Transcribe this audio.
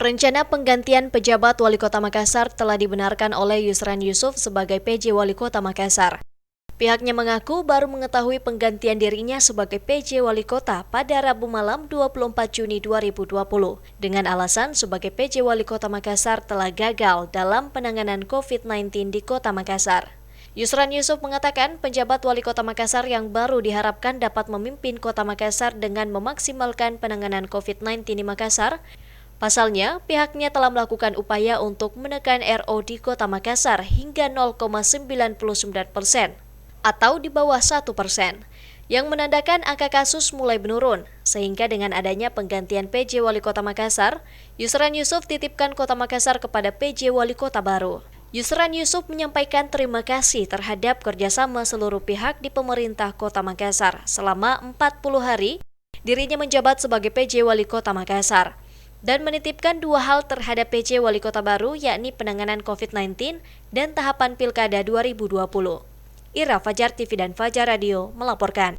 Rencana penggantian pejabat Wali Kota Makassar telah dibenarkan oleh Yusran Yusuf sebagai PJ Wali Kota Makassar. Pihaknya mengaku baru mengetahui penggantian dirinya sebagai PJ Wali Kota pada Rabu malam 24 Juni 2020 dengan alasan sebagai PJ Wali Kota Makassar telah gagal dalam penanganan COVID-19 di Kota Makassar. Yusran Yusuf mengatakan penjabat Wali Kota Makassar yang baru diharapkan dapat memimpin Kota Makassar dengan memaksimalkan penanganan COVID-19 di Makassar. Pasalnya, pihaknya telah melakukan upaya untuk menekan RO di Kota Makassar hingga 0,99% atau di bawah 1%, yang menandakan angka kasus mulai menurun. Sehingga dengan adanya penggantian PJ Wali Kota Makassar, Yusran Yusuf titipkan Kota Makassar kepada PJ Wali Kota baru. Yusran Yusuf menyampaikan terima kasih terhadap kerjasama seluruh pihak di pemerintah Kota Makassar. Selama 40 hari, dirinya menjabat sebagai PJ Wali Kota Makassar dan menitipkan dua hal terhadap PJ Wali Kota baru, yakni penanganan COVID-19 dan tahapan Pilkada 2020. Ira, Fajar TV dan Fajar Radio melaporkan.